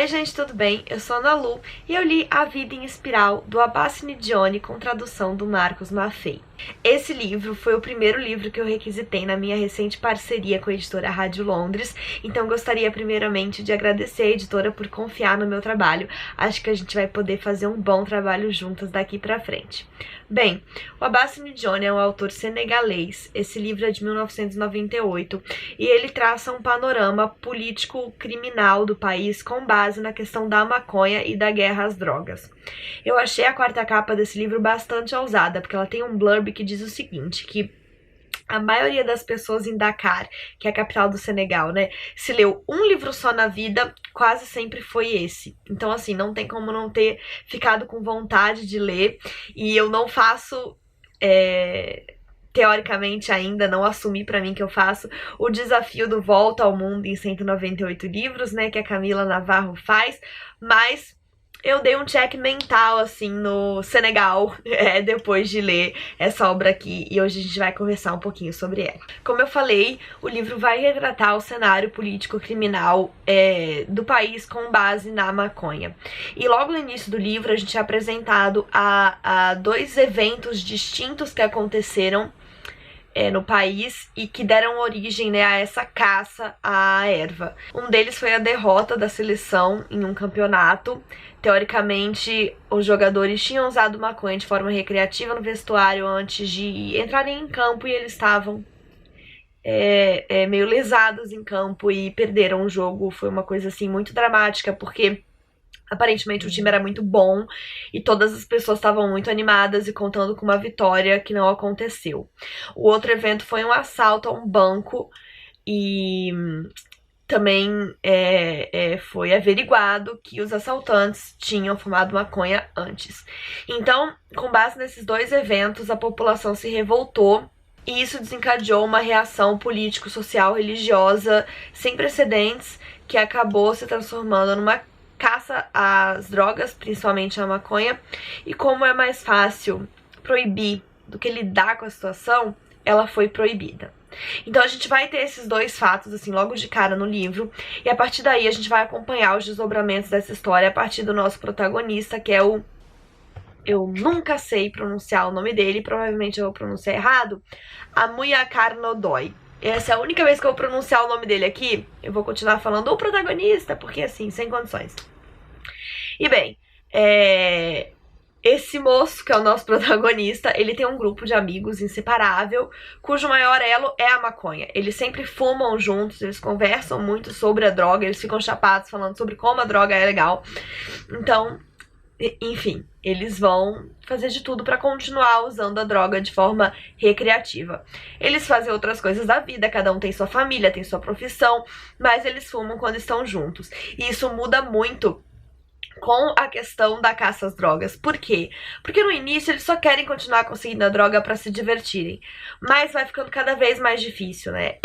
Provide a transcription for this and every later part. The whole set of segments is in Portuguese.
Oi gente, tudo bem? Eu sou a Ana Lu e eu li A Vida em Espiral, do Abbas Siddiqui, com tradução do Marcos Maffei. Esse livro foi o primeiro livro que eu requisitei na minha recente parceria com a editora Rádio Londres, então gostaria primeiramente de agradecer a editora por confiar no meu trabalho. Acho que a gente vai poder fazer um bom trabalho juntas daqui pra frente. Bem, o Abbas Siddiqui é um autor senegalês. Esse livro é de 1998 e ele traça um panorama político-criminal do país com base na questão da maconha e da guerra às drogas. Eu achei a quarta capa desse livro bastante ousada, porque ela tem um blurb que diz o seguinte, que a maioria das pessoas em Dakar, que é a capital do Senegal, né, se leu um livro só na vida, quase sempre foi esse. Então, assim, não tem como não ter ficado com vontade de ler. E eu não faço, teoricamente ainda, não assumi pra mim que eu faço o desafio do Volta ao Mundo em 198 livros, né, que a Camila Navarro faz, mas eu dei um check mental, assim, no Senegal, depois de ler essa obra aqui, e hoje a gente vai conversar um pouquinho sobre ela. Como eu falei, o livro vai retratar o cenário político-criminal do país com base na maconha. E logo no início do livro, a gente é apresentado a dois eventos distintos que aconteceram no país e que deram origem, né, a essa caça à erva. Um deles foi a derrota da seleção em um campeonato. Teoricamente, os jogadores tinham usado maconha de forma recreativa no vestuário antes de entrarem em campo e eles estavam meio lesados em campo e perderam o jogo. Foi uma coisa assim muito dramática, porque aparentemente o time era muito bom e todas as pessoas estavam muito animadas e contando com uma vitória que não aconteceu. O outro evento foi um assalto a um banco e também foi averiguado que os assaltantes tinham fumado maconha antes. Então, com base nesses dois eventos, a população se revoltou e isso desencadeou uma reação político, social, religiosa sem precedentes que acabou se transformando numa caça às drogas, principalmente a maconha, e como é mais fácil proibir do que lidar com a situação, ela foi proibida. Então a gente vai ter esses dois fatos, assim, logo de cara no livro, e a partir daí a gente vai acompanhar os desdobramentos dessa história a partir do nosso protagonista, que é o... Eu nunca sei pronunciar o nome dele, provavelmente eu vou pronunciar errado, Amouilcar Ndoye. Essa é a única vez que eu vou pronunciar o nome dele aqui. Eu vou continuar falando o protagonista, porque assim, sem condições. E bem, esse moço, que é o nosso protagonista, ele tem um grupo de amigos inseparável, cujo maior elo é a maconha. Eles sempre fumam juntos, eles conversam muito sobre a droga, eles ficam chapados falando sobre como a droga é legal. Então, enfim, eles vão fazer de tudo pra continuar usando a droga de forma recreativa. Eles fazem outras coisas da vida, cada um tem sua família, tem sua profissão, mas eles fumam quando estão juntos. E isso muda muito com a questão da caça às drogas. Por quê? Porque no início eles só querem continuar conseguindo a droga pra se divertirem, mas vai ficando cada vez mais difícil, né?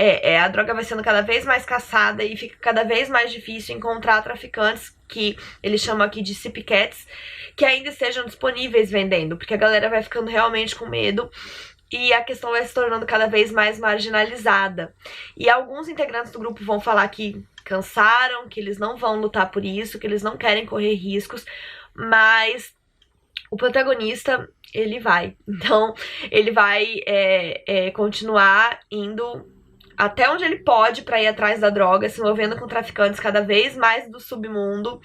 A droga vai sendo cada vez mais caçada e fica cada vez mais difícil encontrar traficantes, que eles chamam aqui de copycats, que ainda estejam disponíveis vendendo, porque a galera vai ficando realmente com medo e a questão vai se tornando cada vez mais marginalizada. E alguns integrantes do grupo vão falar que cansaram, que eles não vão lutar por isso, que eles não querem correr riscos, mas o protagonista, ele vai. Então, ele vai continuar indo até onde ele pode pra ir atrás da droga, se envolvendo com traficantes cada vez mais do submundo,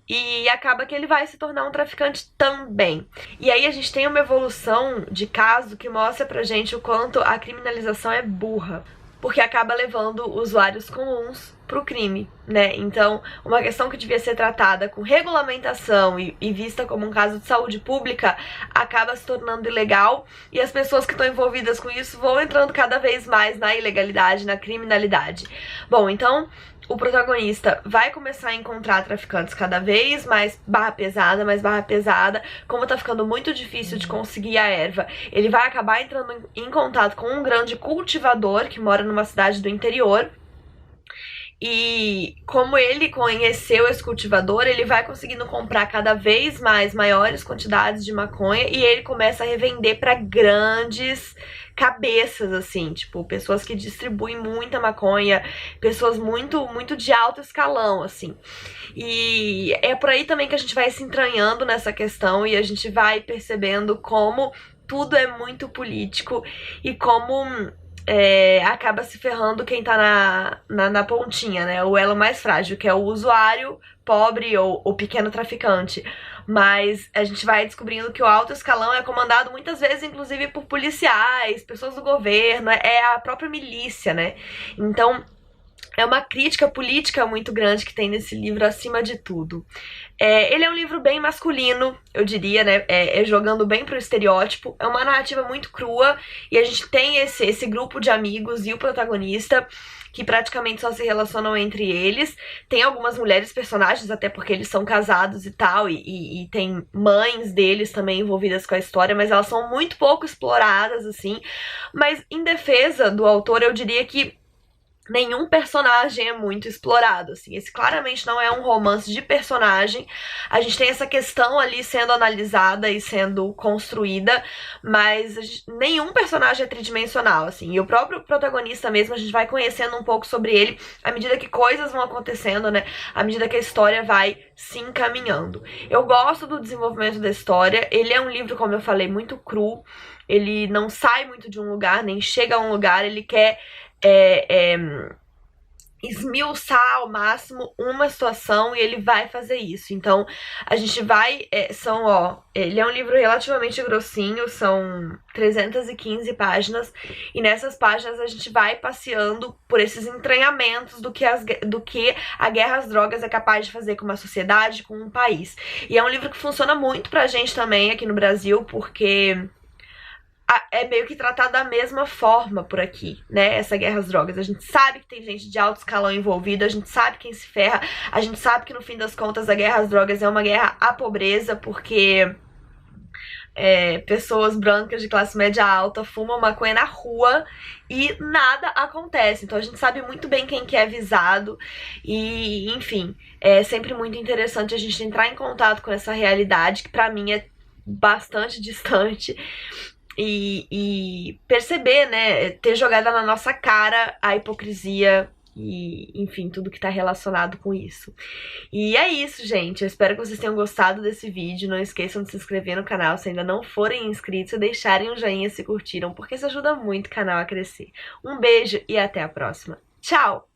e acaba que ele vai se tornar um traficante também. E aí a gente tem uma evolução de caso que mostra pra gente o quanto a criminalização é burra, porque acaba levando usuários comuns pro crime, né? Então, uma questão que devia ser tratada com regulamentação e vista como um caso de saúde pública, acaba se tornando ilegal, e as pessoas que estão envolvidas com isso vão entrando cada vez mais na ilegalidade, na criminalidade. Bom, então o protagonista vai começar a encontrar traficantes cada vez mais barra pesada, como tá ficando muito difícil de conseguir a erva, ele vai acabar entrando em contato com um grande cultivador que mora numa cidade do interior, E como ele conheceu esse cultivador, ele vai conseguindo comprar cada vez mais maiores quantidades de maconha e ele começa a revender para grandes cabeças, assim, tipo, pessoas que distribuem muita maconha, pessoas muito de alto escalão, assim. E é por aí também que a gente vai se entranhando nessa questão e a gente vai percebendo como tudo é muito político e como acaba se ferrando quem tá na pontinha, né? O elo mais frágil, que é o usuário pobre ou o pequeno traficante. Mas a gente vai descobrindo que o alto escalão é comandado muitas vezes, inclusive, por policiais, pessoas do governo, é a própria milícia, né? Então, é uma crítica política muito grande que tem nesse livro, acima de tudo. Ele é um livro bem masculino, eu diria, né? Jogando bem pro estereótipo. É uma narrativa muito crua e a gente tem esse grupo de amigos e o protagonista que praticamente só se relacionam entre eles. Tem algumas mulheres personagens, até porque eles são casados e tal, e tem mães deles também envolvidas com a história, mas elas são muito pouco exploradas, assim. Mas em defesa do autor, eu diria que nenhum personagem é muito explorado, assim. Esse claramente não é um romance de personagem. A gente tem essa questão ali sendo analisada e sendo construída, mas nenhum personagem é tridimensional, assim. E o próprio protagonista mesmo, a gente vai conhecendo um pouco sobre ele à medida que coisas vão acontecendo, né? À medida que a história vai se encaminhando. Eu gosto do desenvolvimento da história. Ele é um livro, como eu falei, muito cru. Ele não sai muito de um lugar, nem chega a um lugar. Ele quer esmiuçar ao máximo uma situação e ele vai fazer isso. Então, a gente vai... ele é um livro relativamente grossinho, são 315 páginas, e nessas páginas a gente vai passeando por esses entranhamentos do que a guerra às drogas é capaz de fazer com uma sociedade, com um país. E é um livro que funciona muito pra gente também aqui no Brasil, porque é meio que tratado da mesma forma por aqui, né? Essa guerra às drogas. A gente sabe que tem gente de alto escalão envolvida, a gente sabe quem se ferra, a gente sabe que no fim das contas a guerra às drogas é uma guerra à pobreza, porque pessoas brancas de classe média alta fumam maconha na rua e nada acontece. Então a gente sabe muito bem quem que é visado e, enfim, é sempre muito interessante a gente entrar em contato com essa realidade que pra mim é bastante distante. E perceber, né, ter jogado na nossa cara a hipocrisia e, enfim, tudo que tá relacionado com isso. E é isso, gente. Eu espero que vocês tenham gostado desse vídeo. Não esqueçam de se inscrever no canal se ainda não forem inscritos e deixarem um joinha se curtiram, porque isso ajuda muito o canal a crescer. Um beijo e até a próxima. Tchau!